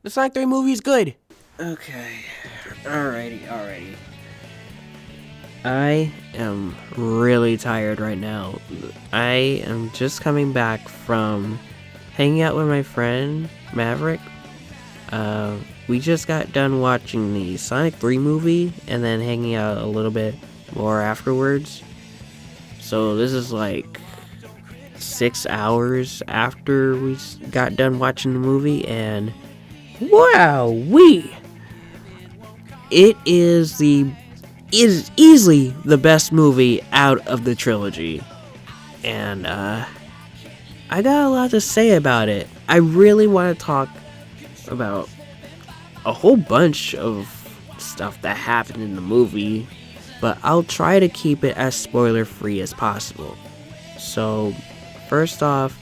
The Sonic 3 movie is good. Okay. Alrighty. I am really tired right now. I am just coming back from hanging out with my friend, Maverick. We just got done watching the Sonic 3 movie and then hanging out a little bit more afterwards. So this is like 6 hours after we got done watching the movie, and wow, it is easily the best movie out of the trilogy. And I got a lot to say about it. I really want to talk about a whole bunch of stuff that happened in the movie, but I'll try to keep it as spoiler free as possible. So, first off,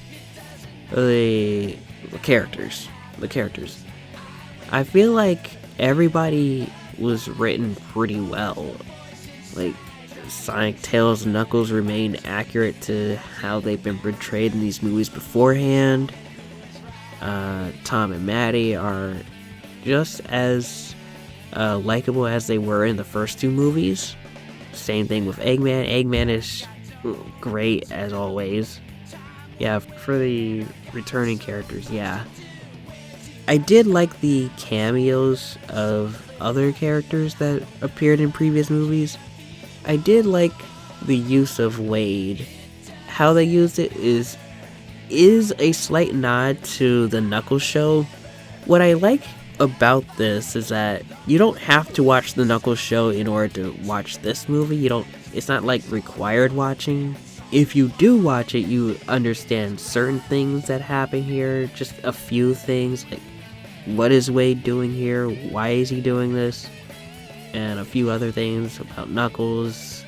the characters. I feel like everybody was written pretty well. Like, Sonic, Tails, and Knuckles remain accurate to how they've been portrayed in these movies beforehand. Tom and Maddie are just as likable as they were in the first two movies. Same thing with Eggman. Eggman is great as always. Yeah, for the returning characters, yeah. I did like the cameos of other characters that appeared in previous movies. I did like the use of Wade. How they used it is a slight nod to the Knuckles show. What I like about this is that you don't have to watch the Knuckles show in order to watch this movie. It's not like required watching. If you do watch it, you understand certain things that happen here, just a few things, like what is Wade doing here, why is he doing this, and a few other things about Knuckles,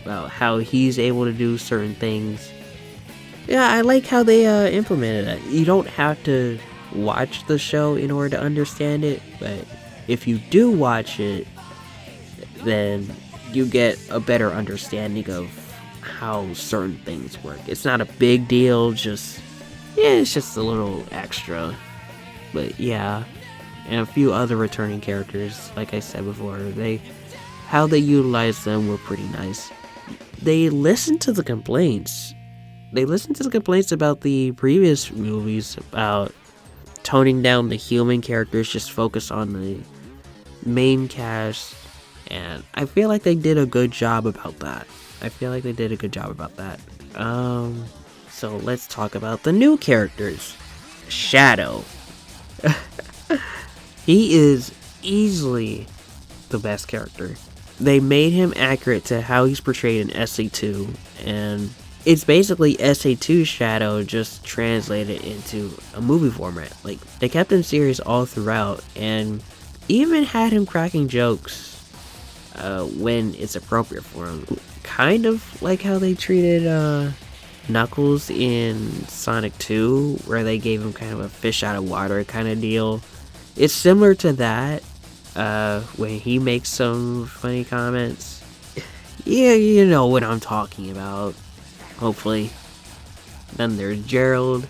about how he's able to do certain things. Yeah, I like how they implemented it. You don't have to watch the show in order to understand it, but if you do watch it, then you get a better understanding of how certain things work. It's not a big deal, it's just a little extra. But yeah, and a few other returning characters, like I said before, how they utilized them were pretty nice. They listened to the complaints. They listened to the complaints about the previous movies about toning down the human characters, just focus on the main cast, and I feel like they did a good job about that. So let's talk about the new characters. Shadow. He is easily the best character. They made him accurate to how he's portrayed in SA2, and it's basically SA2 Shadow just translated into a movie format. Like, they kept him serious all throughout, and even had him cracking jokes when it's appropriate for him. Kind of like how they treated Knuckles in Sonic 2, where they gave him kind of a fish out of water kind of deal. It's similar to that when he makes some funny comments. Yeah, you know what I'm talking about. Hopefully. Then there's Gerald.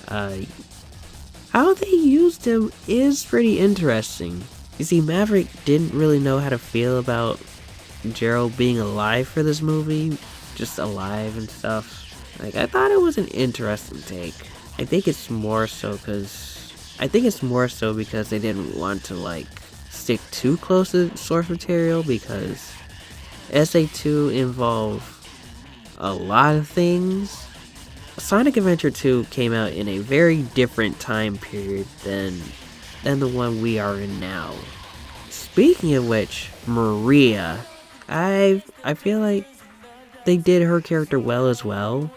How they used him is pretty interesting. You see, Maverick didn't really know how to feel about Gerald being alive for this movie. Just alive and stuff. Like, I thought it was an interesting take. I think it's more so because they didn't want to, like, stick too close to source material, because SA2 involved a lot of things. Sonic Adventure 2 came out in a very different time period than the one we are in now. Speaking of which, Maria, I feel like they did her character well as well.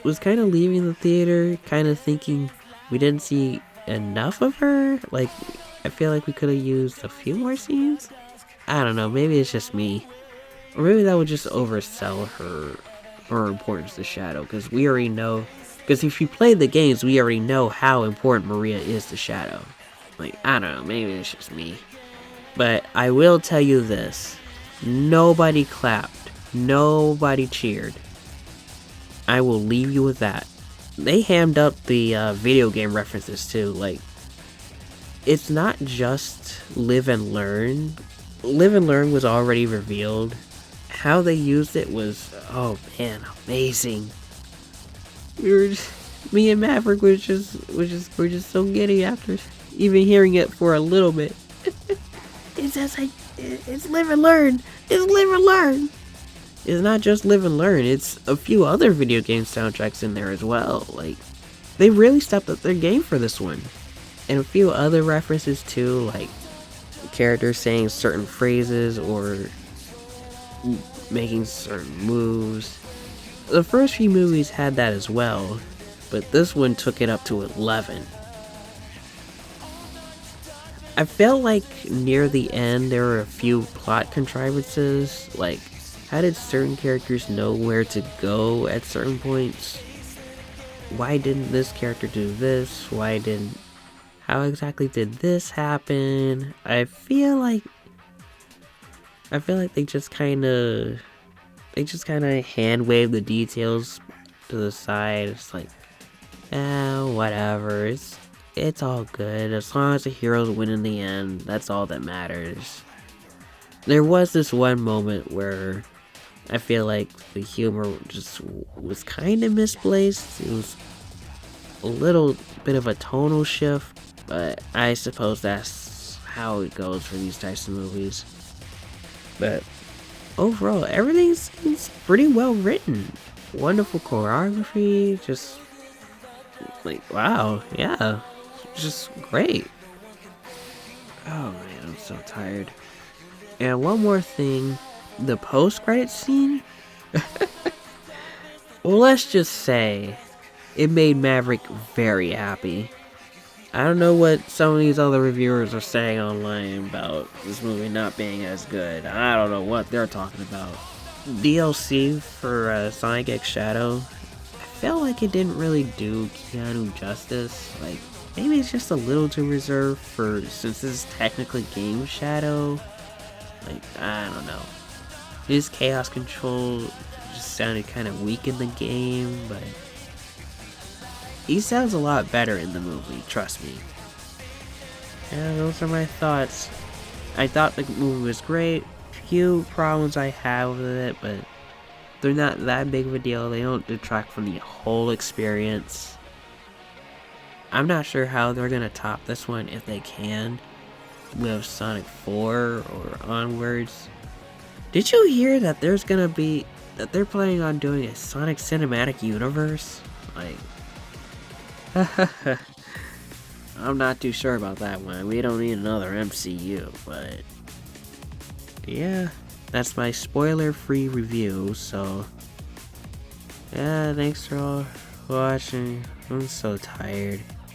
Was kind of leaving the theater, kind of thinking we didn't see enough of her. Like, I feel like we could have used a few more scenes. I don't know, maybe it's just me. Or maybe that would just oversell her importance to Shadow, because we already know. Because if you play the games, we already know how important Maria is to Shadow. Like, I don't know, maybe it's just me. But I will tell you this. Nobody clapped. Nobody cheered. I will leave you with that. they hammed up the video game references too. Like, it's not just live and learn. Live and learn was already revealed. How they used it was, oh man, amazing. Me and Maverick were just so giddy after even hearing it for a little bit. It says like, it's live and learn. It's live and learn. It's not just live and learn. It's a few other video game soundtracks in there as well. Like, they really stepped up their game for this one. And a few other references too, like characters saying certain phrases or making certain moves. The first few movies had that as well, but this one took it up to 11. I felt like near the end there were a few plot contrivances, like how did certain characters know where to go at certain points? Why didn't this character do this? How exactly did this happen? I feel like they just kind of hand wave the details to the side. It's like, whatever. It's all good as long as the heroes win in the end. That's all that matters. There was this one moment where I feel like the humor just was kind of misplaced. It was a little bit of a tonal shift, but I suppose that's how it goes for these types of movies. But overall, everything seems pretty well written. Wonderful choreography, just like, wow, yeah, just great. Oh man, I'm so tired. And one more thing, the post-credit scene? Well, let's just say, it made Maverick very happy. I don't know what some of these other reviewers are saying online about this movie not being as good. I don't know what they're talking about. DLC for Sonic X Shadow, I felt like it didn't really do Keanu justice. Like, maybe it's just a little too reserved since this is technically Game Shadow. Like, I don't know. His chaos control just sounded kind of weak in the game, but he sounds a lot better in the movie, trust me. Yeah, those are my thoughts. I thought the movie was great. Few problems I have with it, but they're not that big of a deal. They don't detract from the whole experience. I'm not sure how they're gonna top this one, if they can, with Sonic 4 or onwards. Did you hear that they're planning on doing a Sonic Cinematic Universe? Like, I'm not too sure about that one. We don't need another MCU, but yeah, that's my spoiler-free review, so yeah, thanks for all watching. I'm so tired.